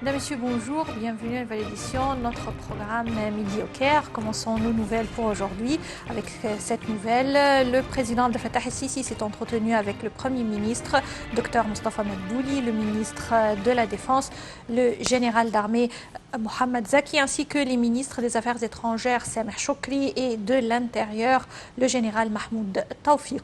Mesdames, Messieurs, bonjour, bienvenue à une nouvelle édition de notre programme Midi au Caire. Commençons nos nouvelles pour aujourd'hui. Avec cette nouvelle, le président Abdel Fattah el-Sisi s'est entretenu avec le Premier ministre, Dr Mostafa Madbouli, le ministre de la Défense, le général d'armée Mohamed Zaki, ainsi que les ministres des Affaires étrangères Sameh Choukri et de l'Intérieur, le général Mahmoud Tawfiq.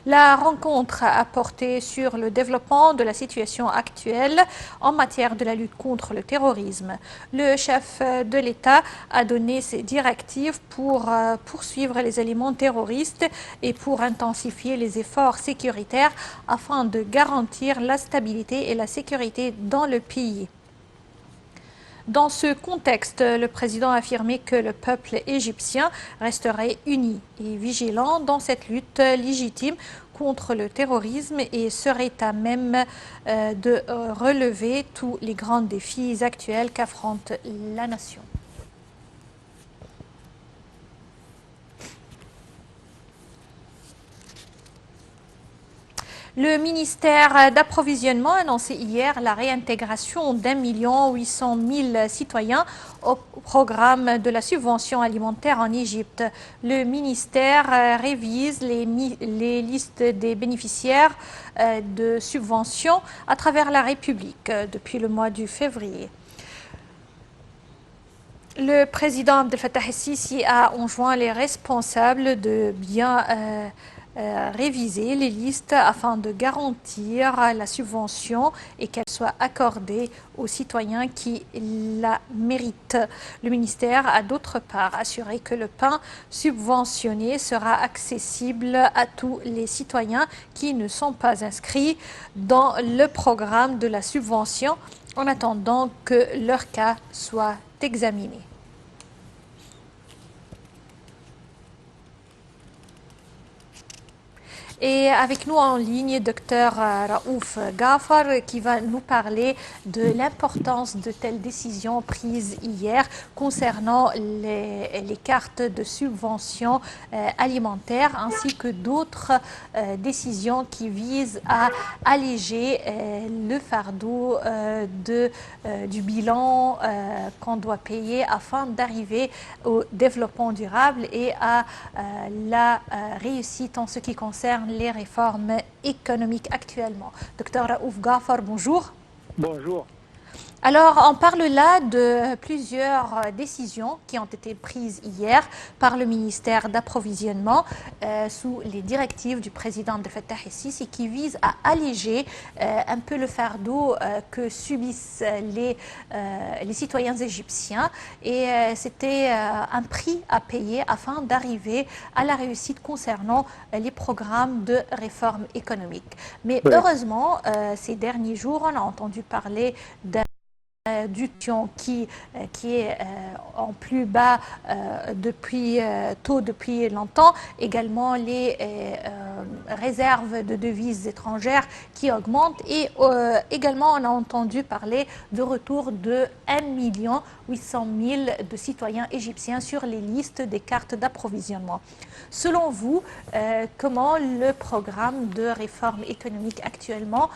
La rencontre a porté sur le développement de la situation actuelle en matière de la lutte contre le terrorisme. Le chef de l'État a donné ses directives pour poursuivre les éléments terroristes et pour intensifier les efforts sécuritaires afin de garantir la stabilité et la sécurité dans le pays. Dans ce contexte, le président a affirmé que le peuple égyptien resterait uni et vigilant dans cette lutte légitime contre le terrorisme et serait à même de relever tous les grands défis actuels qu'affronte la nation. Le ministère d'Approvisionnement a annoncé hier la réintégration d'1,8 million citoyens au programme de la subvention alimentaire en Égypte. Le ministère révise les listes des bénéficiaires de subventions à travers la République depuis le mois de février. Le président Abdel Fattah el-Sisi a enjoint les responsables de bien réviser les listes afin de garantir la subvention et qu'elle soit accordée aux citoyens qui la méritent. Le ministère a d'autre part assuré que le pain subventionné sera accessible à tous les citoyens qui ne sont pas inscrits dans le programme de la subvention en attendant que leur cas soit examiné. Et avec nous en ligne, Dr Raouf Ghafar, qui va nous parler de l'importance de telles décisions prises hier concernant les cartes de subvention alimentaire, ainsi que d'autres décisions qui visent à alléger le fardeau du bilan qu'on doit payer afin d'arriver au développement durable et à la réussite en ce qui concerne les réformes économiques actuellement. Docteur Raouf Ghafar, bonjour. Bonjour. Alors, on parle là de plusieurs décisions qui ont été prises hier par le ministère d'Approvisionnement sous les directives du président Abdel Fattah el-Sisi et qui visent à alléger un peu le fardeau que subissent les citoyens égyptiens. Et c'était un prix à payer afin d'arriver à la réussite concernant les programmes de réforme économique. Mais heureusement, ces derniers jours, on a entendu parler d'un du Tion qui est en plus bas depuis longtemps. Également les réserves de devises étrangères qui augmentent et également on a entendu parler de retour de 1,8 million de citoyens égyptiens sur les listes des cartes d'approvisionnement. Selon vous, comment le programme de réforme économique actuellement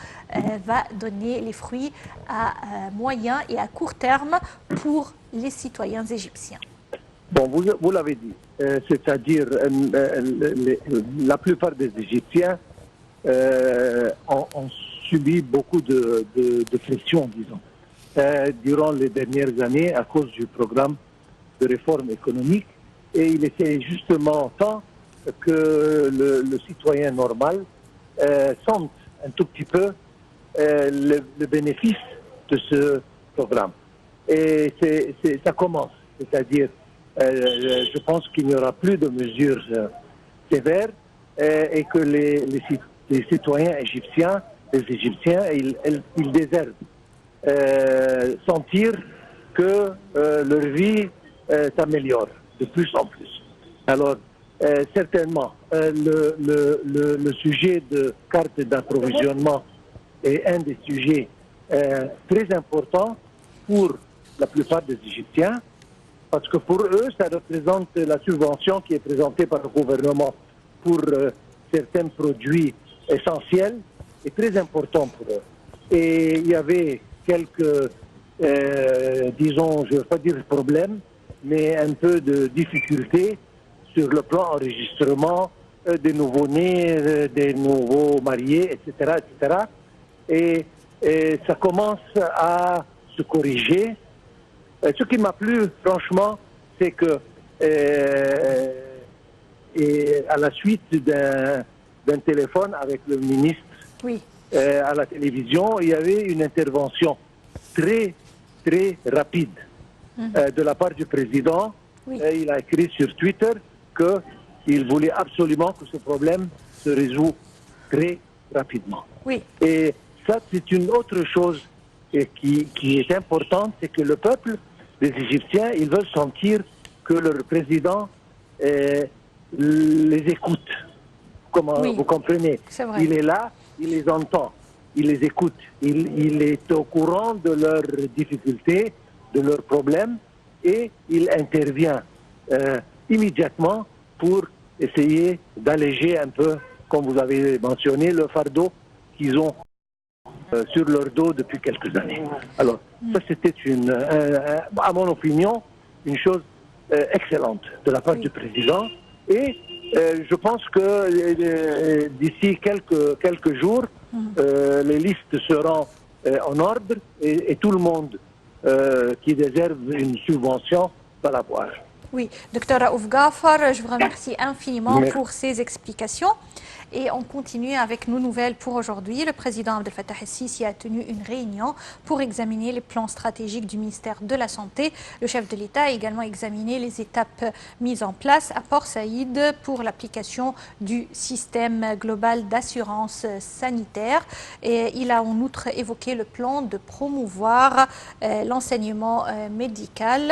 va donner les fruits à moyen et à court terme pour les citoyens égyptiens? Bon, vous l'avez dit, c'est-à-dire la plupart des Égyptiens ont subi beaucoup de pression, disons, durant les dernières années à cause du programme de réforme économique. Et il était justement temps que le citoyen normal sente un tout petit peu le bénéfice de ce programme. Et ça commence, c'est-à-dire je pense qu'il n'y aura plus de mesures sévères et que les citoyens égyptiens, ils désirent sentir que leur vie s'améliore de plus en plus. Alors, certainement, le sujet de carte d'approvisionnement est un des sujets très importants pour la plupart des Égyptiens, parce que pour eux, ça représente la subvention qui est présentée par le gouvernement pour certains produits essentiels et très important pour eux. Et il y avait quelques disons, je ne veux pas dire problème, mais un peu de difficulté sur le plan enregistrement des nouveaux-nés, des nouveaux mariés, etc., etc. Et ça commence à se corriger. Ce qui m'a plu, franchement, c'est que et à la suite d'un téléphone avec le ministre Oui. à la télévision, il y avait une intervention très, très rapide de la part du président. Oui. Il a écrit sur Twitter qu'il voulait absolument que ce problème se résout très rapidement. Oui. Et ça, c'est une autre chose qui est importante, c'est que le peuple, les Égyptiens, ils veulent sentir que leur président les écoute. Comment Oui. vous comprenez? C'est vrai. Il est là, il les entend, il les écoute, il est au courant de leurs difficultés, de leurs problèmes, et il intervient immédiatement pour essayer d'alléger un peu, comme vous avez mentionné, le fardeau qu'ils ont sur leur dos depuis quelques années. Alors, ça c'était à mon opinion, une chose excellente de la part du président. Et je pense que d'ici quelques jours, les listes seront en ordre et tout le monde qui réserve une subvention va l'avoir. Oui, docteur Raouf Ghaffar, je vous remercie infiniment Merci. pour ces explications. Et on continue avec nos nouvelles pour aujourd'hui. Le président Abdel Fattah el-Sisi a tenu une réunion pour examiner les plans stratégiques du ministère de la Santé. Le chef de l'État a également examiné les étapes mises en place à Port Saïd pour l'application du système global d'assurance sanitaire. Et il a en outre évoqué le plan de promouvoir l'enseignement médical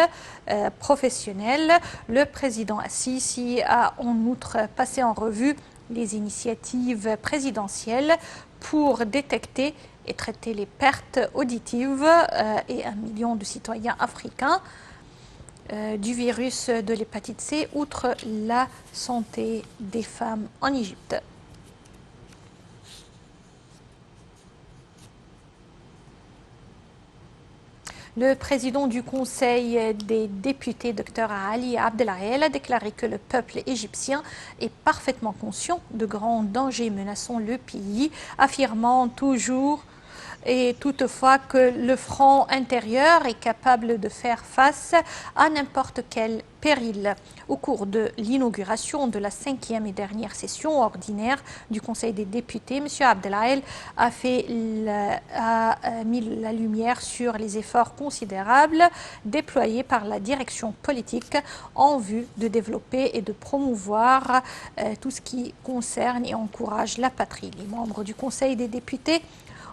professionnel. Le président Sisi a en outre passé en revue les initiatives présidentielles pour détecter et traiter les pertes auditives et 1 million de citoyens africains du virus de l'hépatite C, outre la santé des femmes en Égypte. Le président du Conseil des députés, Dr Ali Abdelahel, a déclaré que le peuple égyptien est parfaitement conscient de grands dangers menaçant le pays, affirmant toujours et toutefois que le front intérieur est capable de faire face à n'importe quel péril. Au cours de l'inauguration de la 5e et dernière session ordinaire du Conseil des députés, M. Abdelahel a mis la lumière sur les efforts considérables déployés par la direction politique en vue de développer et de promouvoir tout ce qui concerne et encourage la patrie. Les membres du Conseil des députés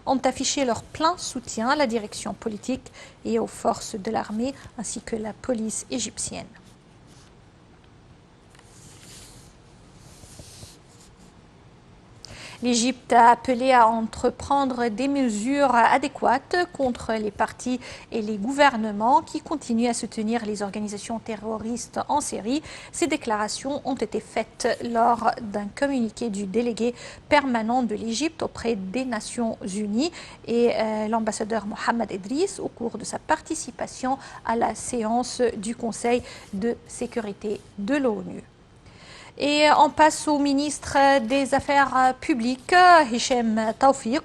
ont affiché leur plein soutien à la direction politique et aux forces de l'armée ainsi que la police égyptienne. L'Égypte a appelé à entreprendre des mesures adéquates contre les partis et les gouvernements qui continuent à soutenir les organisations terroristes en Syrie. Ces déclarations ont été faites lors d'un communiqué du délégué permanent de l'Égypte auprès des Nations Unies et l'ambassadeur Mohamed Idriss au cours de sa participation à la séance du Conseil de sécurité de l'ONU. Et on passe au ministre des Affaires publiques, Hichem Tawfiq,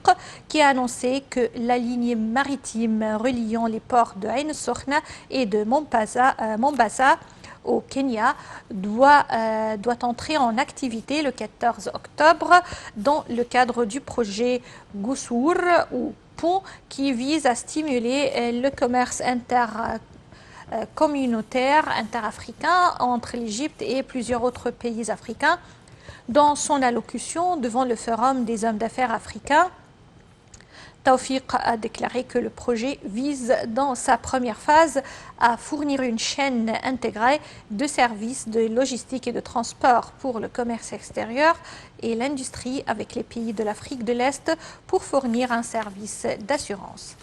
qui a annoncé que la ligne maritime reliant les ports de Ain Sokhna et de Mombasa au Kenya doit entrer en activité le 14 octobre dans le cadre du projet Goussour, ou pont, qui vise à stimuler le commerce communautaire interafricain entre l'Égypte et plusieurs autres pays africains. Dans son allocution devant le Forum des hommes d'affaires africains, Tawfiq a déclaré que le projet vise dans sa première phase à fournir une chaîne intégrée de services de logistique et de transport pour le commerce extérieur et l'industrie avec les pays de l'Afrique de l'Est pour fournir un service d'assurance.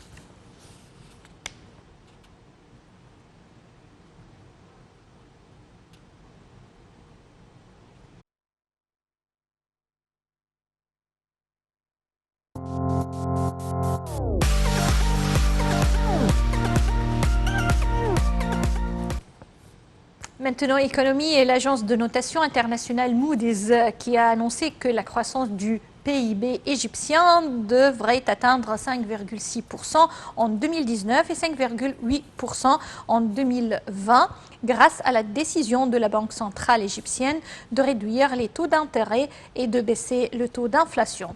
maintenant économie et l'agence de notation internationale Moody's qui a annoncé que la croissance du PIB égyptien devrait atteindre 5,6% en 2019 et 5,8% en 2020 grâce à la décision de la Banque centrale égyptienne de réduire les taux d'intérêt et de baisser le taux d'inflation.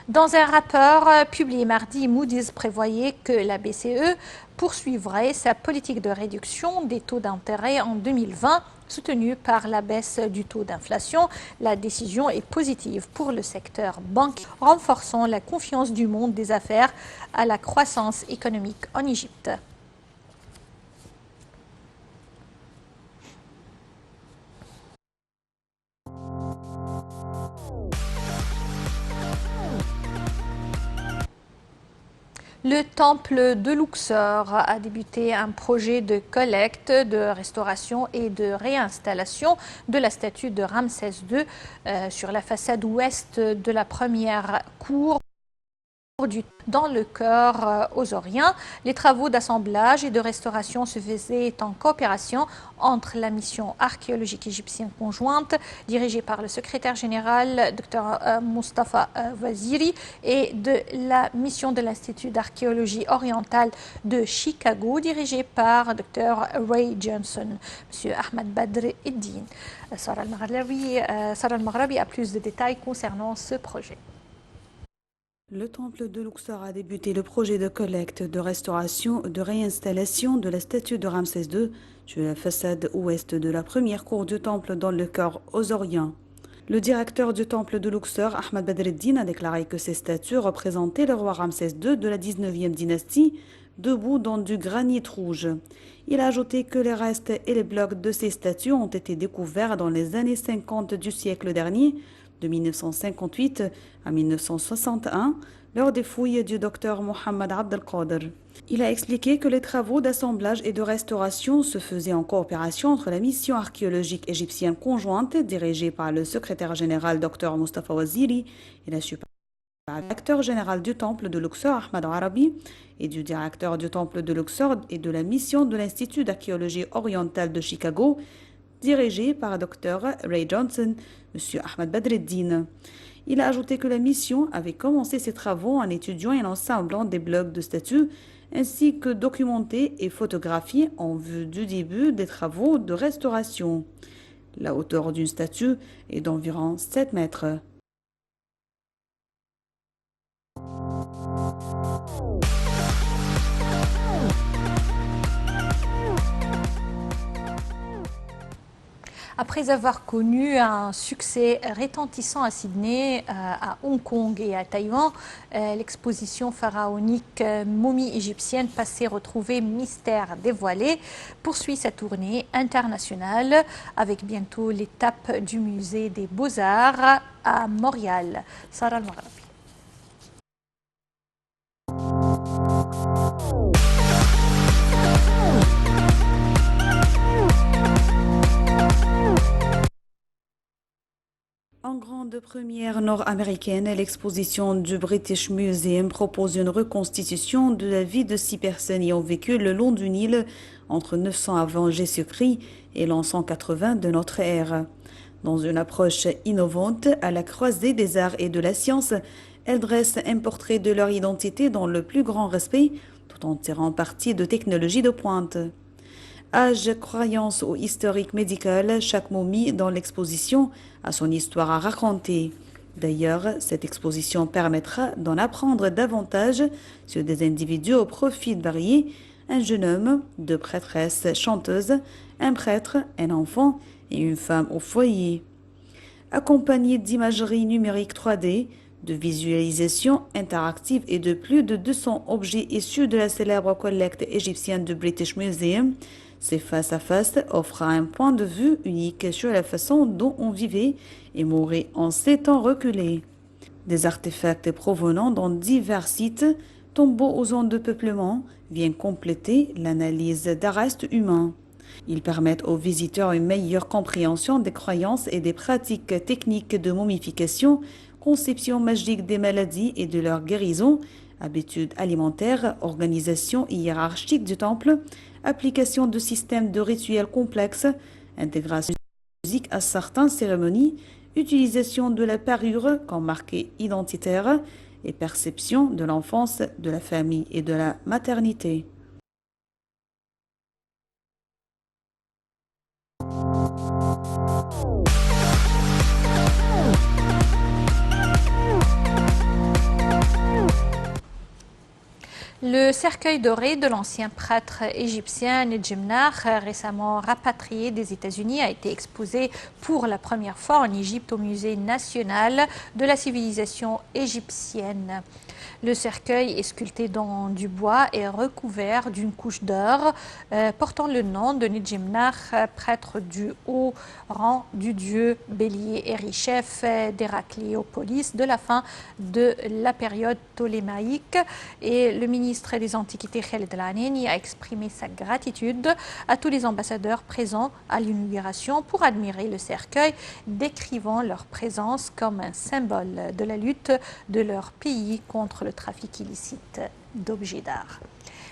Dans un rapport publié mardi, Moody's prévoyait que la BCE poursuivrait sa politique de réduction des taux d'intérêt en 2020, soutenue par la baisse du taux d'inflation. La décision est positive pour le secteur bancaire, renforçant la confiance du monde des affaires à la croissance économique en Égypte. Le temple de Luxor a débuté un projet de collecte, de restauration et de réinstallation de la statue de Ramsès II sur la façade ouest de la première cour dans le cœur osorien. Les travaux d'assemblage et de restauration se faisaient en coopération entre la mission archéologique égyptienne conjointe dirigée par le secrétaire général Dr Mustafa Waziri et de la mission de l'Institut d'archéologie orientale de Chicago dirigée par Dr Ray Johnson. Monsieur Ahmed Badr Eddine. Sarah Al-Maghrabi a plus de détails concernant ce projet. Le temple de Luxor a débuté le projet de collecte, de restauration, de réinstallation de la statue de Ramsès II sur la façade ouest de la première cour du temple dans le cœur osorien. Le directeur du temple de Luxor, Ahmed Badreddine, a déclaré que ces statues représentaient le roi Ramsès II de la 19e dynastie, debout dans du granit rouge. Il a ajouté que les restes et les blocs de ces statues ont été découverts dans les années 50 du siècle dernier, de 1958 à 1961, lors des fouilles du docteur Mohamed Abdelkader. Il a expliqué que les travaux d'assemblage et de restauration se faisaient en coopération entre la mission archéologique égyptienne conjointe dirigée par le secrétaire général Dr Mustafa Waziri et la directeur général du temple de Luxor Ahmed Arabi et du directeur du temple de Luxor et de la mission de l'Institut d'archéologie orientale de Chicago dirigé par Dr Ray Johnson, M. Ahmed Badreddine. Il a ajouté que la mission avait commencé ses travaux en étudiant et en assemblant des blocs de statues, ainsi que documentés et photographiés en vue du début des travaux de restauration. La hauteur d'une statue est d'environ 7 mètres. Après avoir connu un succès retentissant à Sydney, à Hong Kong et à Taïwan, l'exposition pharaonique Momies égyptiennes passées retrouvées, mystères dévoilés poursuit sa tournée internationale avec bientôt l'étape du musée des Beaux-Arts à Montréal. Sarah Al-Maghrabi. En grande première nord-américaine, l'exposition du British Museum propose une reconstitution de la vie de 6 personnes ayant vécu le long du Nil entre 900 avant Jésus-Christ et l'an 180 de notre ère. Dans une approche innovante à la croisée des arts et de la science, elle dresse un portrait de leur identité dans le plus grand respect, tout en tirant parti de technologies de pointe. Âge, croyance ou historique médical, chaque momie dans l'exposition a son histoire à raconter. D'ailleurs, cette exposition permettra d'en apprendre davantage sur des individus au profil varié, un jeune homme, 2 prêtresses chanteuses, un prêtre, un enfant et une femme au foyer. Accompagnés d'imagerie numérique 3D, de visualisation interactive et de plus de 200 objets issus de la célèbre collecte égyptienne du British Museum, ces face-à-face offrent un point de vue unique sur la façon dont on vivait et mourait en ces temps reculés. Des artefacts provenant dans divers sites, tombeaux aux zones de peuplement, viennent compléter l'analyse d'arrestes humains. Ils permettent aux visiteurs une meilleure compréhension des croyances et des pratiques techniques de momification, conception magique des maladies et de leur guérison, habitudes alimentaires, organisation hiérarchique du temple, application de systèmes de rituels complexes, Intégration de musique à certaines cérémonies, utilisation de la parure comme marqué identitaire et perception de l'enfance, de la famille et de la maternité. Le cercueil doré de l'ancien prêtre égyptien Nedjemnar, récemment rapatrié des États-Unis, a été exposé pour la première fois en Égypte au Musée national de la civilisation égyptienne. Le cercueil est sculpté dans du bois et recouvert d'une couche d'or portant le nom de Nedjemnar, prêtre du haut rang du dieu bélier Eri-chef d'Héracléopolis de la fin de la période ptolémaïque. Et le ministre des Antiquités Khaled El-Aneni a exprimé sa gratitude à tous les ambassadeurs présents à l'inauguration pour admirer le cercueil, décrivant leur présence comme un symbole de la lutte de leur pays contre le trafic illicite d'objets d'art.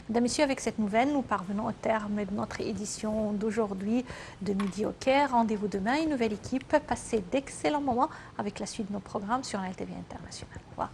Mesdames, Messieurs, avec cette nouvelle, nous parvenons au terme de notre édition d'aujourd'hui de Midi au Caire. Rendez-vous demain, une nouvelle équipe. Passez d'excellents moments avec la suite de nos programmes sur LTV International. Au revoir.